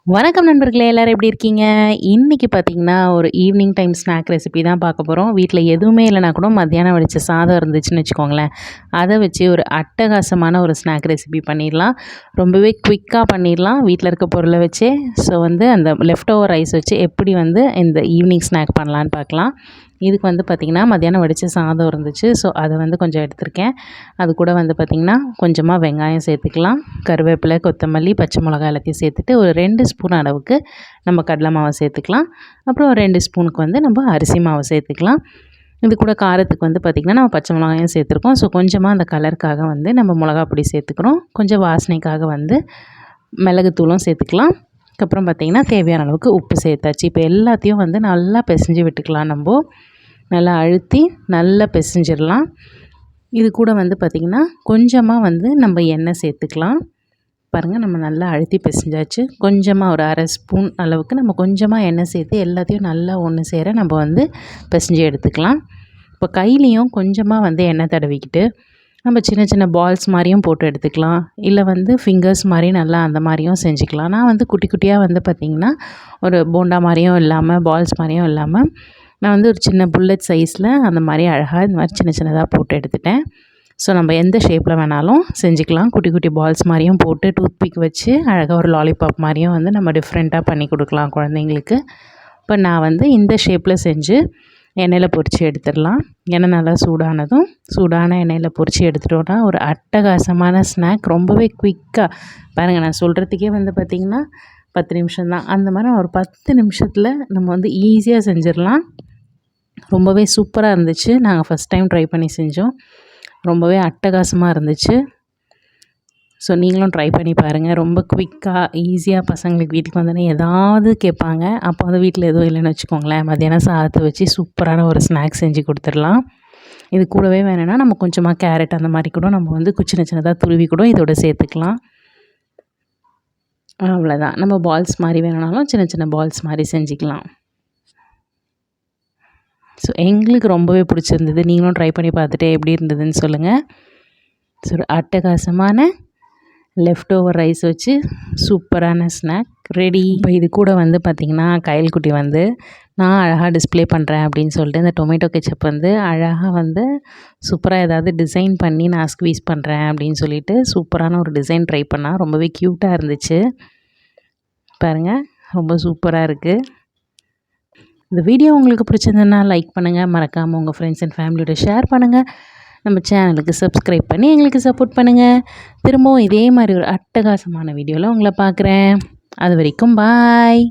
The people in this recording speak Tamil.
வணக்கம் நண்பர்களே, எல்லாரும் எப்படி இருக்கீங்க? இன்னைக்கு பார்த்தீங்கன்னா, ஒரு ஈவினிங் டைம் ஸ்நாக் ரெசிபி தான் பார்க்க போறோம். வீட்ல எதுவுமே இல்லைனா கூட மத்தியானம் வடிச்ச சாதம் இருந்துச்சுன்னு வச்சுக்கோங்களேன், அத வச்சு ஒரு அட்டகாசமான ஒரு ஸ்நாக் ரெசிபி பண்ணிடலாம். ரொம்பவே குயிக்கா பண்ணிடலாம், வீட்ல இருக்க பொருள வச்சே. ஸோ அந்த லெஃப்ட் ஓவர் ரைஸ் வச்சு எப்படி இந்த ஈவினிங் ஸ்நாக் பண்ணலான்னு பார்க்கலாம். இதுக்கு பார்த்திங்கன்னா, மத்தியானம் வடித்த சாதம் இருந்துச்சு. ஸோ அதை கொஞ்சம் எடுத்திருக்கேன். அது கூட பார்த்திங்கன்னா, கொஞ்சமாக வெங்காயம் சேர்த்துக்கலாம், கருவேப்பிலை, கொத்தமல்லி, பச்சை மிளகாய் எல்லாத்தையும் சேர்த்துட்டு ஒரு 2 ஸ்பூன் அளவுக்கு நம்ம கடலை மாவை சேர்த்துக்கலாம். அப்புறம் ஒரு 2 ஸ்பூனுக்கு நம்ம அரிசி மாவு சேர்த்துக்கலாம். இது கூட காரத்துக்கு பார்த்திங்கன்னா, நம்ம பச்சை மிளகாயும் சேர்த்துருக்கோம். ஸோ கொஞ்சமாக அந்த கலருக்காக நம்ம மிளகா பொடி சேர்த்துக்கிறோம். கொஞ்சம் வாசனைக்காக மிளகுத்தூளும் சேர்த்துக்கலாம். அதுக்கப்புறம் பார்த்திங்கன்னா, தேவையான அளவுக்கு உப்பு சேர்த்தாச்சு. இப்போ எல்லாத்தையும் நல்லா பிசைஞ்சு விட்டுக்கலாம். நல்லா அழுத்தி நல்லா பிசைஞ்சிடலாம். இது கூட பார்த்திங்கன்னா, கொஞ்சமாக நம்ம எண்ணெய் சேர்த்துக்கலாம். பாருங்கள், நம்ம நல்லா அழுத்தி பிசைஞ்சாச்சு. கொஞ்சமாக ஒரு 1/2 ஸ்பூன் அளவுக்கு நம்ம கொஞ்சமாக எண்ணெய் சேர்த்து எல்லாத்தையும் நல்லா ஒன்று சேர நம்ம பிசைஞ்சு எடுத்துக்கலாம். இப்போ கையிலையும் கொஞ்சமாக எண்ணெய் தடவிக்கிட்டு நம்ம சின்ன சின்ன பால்ஸ் மாதிரியும் போட்டு எடுத்துக்கலாம். இல்லை ஃபிங்கர்ஸ் மாதிரி நல்லா அந்த மாதிரியும் செஞ்சுக்கலாம். நான் குட்டி குட்டியாக பார்த்திங்கன்னா, ஒரு போண்டா மாதிரியும் இல்லாமல் பால்ஸ் மாதிரியும் இல்லாமல் நான் ஒரு சின்ன புல்லட் சைஸில் அந்த மாதிரி அழகாக இந்த மாதிரி சின்ன சின்னதாக போட்டு எடுத்துட்டேன். ஸோ நம்ம எந்த ஷேப்பில் வேணாலும் செஞ்சுக்கலாம். குட்டி குட்டி பால்ஸ் மாதிரியும் போட்டு டூத்பிக் வச்சு அழகாக ஒரு லாலிபாப் மாதிரியும் நம்ம டிஃப்ரெண்ட்டாக பண்ணி கொடுக்கலாம் குழந்தைங்களுக்கு. இப்போ நான் இந்த ஷேப்பில் செஞ்சு எண்ணெயில் பொரித்து எடுத்துடலாம். எண்ணெய் நல்லா சூடானதும் சூடான எண்ணெயில் பொரித்து எடுத்துட்டோன்னா ஒரு அட்டகாசமான ஸ்நாக். ரொம்பவே குயிக்காக பாருங்கள், நான் சொல்கிறதுக்கே பார்த்திங்கன்னா 10 நிமிஷம் தான். அந்த மாதிரி ஒரு 10 நிமிஷத்தில் நம்ம ஈஸியாக செஞ்சிடலாம். ரொம்பவே சூப்பராக இருந்துச்சு. நாங்கள் ஃபஸ்ட் டைம் ட்ரை பண்ணி செஞ்சோம். ரொம்பவே அட்டகாசமாக இருந்துச்சு. ஸோ நீங்களும் ட்ரை பண்ணி பாருங்கள். ரொம்ப குயிக்காக ஈஸியாக பசங்களுக்கு வீட்டுக்கு வந்தோடனே ஏதாவது கேட்பாங்க. அப்போ வீட்டில் எதுவும் இல்லைன்னு வச்சுக்கோங்களேன், மத்தியானம் சாதத்தை வச்சு சூப்பரான ஒரு ஸ்நாக்ஸ் செஞ்சு கொடுத்துடலாம். இது கூடவே வேணும்னா நம்ம கொஞ்சமாக கேரட் அந்த மாதிரி கூட நம்ம சின்ன சின்னதாக துருவி கூட இதோட சேர்த்துக்கலாம். அவ்வளோதான். நம்ம பால்ஸ் மாதிரி வேணுனாலும் சின்ன சின்ன பால்ஸ் மாதிரி செஞ்சுக்கலாம். ஸோ எங்களுக்கு ரொம்பவே பிடிச்சிருந்தது. நீங்களும் ட்ரை பண்ணி பார்த்துட்டு எப்படி இருந்ததுன்னு சொல்லுங்கள். ஸோ அட்டகாசமான லெஃப்ட் ஓவர் ரைஸ் வச்சு சூப்பரான ஸ்நாக் ரெடி. இப்போ இது கூட பார்த்திங்கன்னா, கயல்குட்டி நான் அழகாக டிஸ்ப்ளே பண்ணுறேன் அப்படின்னு சொல்லிட்டு இந்த டொமேட்டோ கெச்சப் அழகாக சூப்பராக ஏதாவது டிசைன் பண்ணி நான் ஸ்க்வீஸ் பண்ணுறேன் அப்படின்னு சொல்லிட்டு சூப்பரான ஒரு டிசைன் ட்ரை பண்ணால் ரொம்பவே க்யூட்டாக இருந்துச்சு. பாருங்கள், ரொம்ப சூப்பராக இருக்குது. இந்த வீடியோ உங்களுக்கு பிடிச்சிருந்ததுன்னா லைக் பண்ணுங்கள். மறக்காமல் உங்கள் ஃப்ரெண்ட்ஸ் அண்ட் ஃபேமிலியோட ஷேர் பண்ணுங்கள். நம்ம சேனலுக்கு சப்ஸ்கிரைப் பண்ணி எங்களுக்கு சப்போர்ட் பண்ணுங்கள். திரும்பவும் இதே மாதிரி ஒரு அட்டகாசமான வீடியோவில் உங்களை பார்க்குறேன். அது வரைக்கும் பாய்.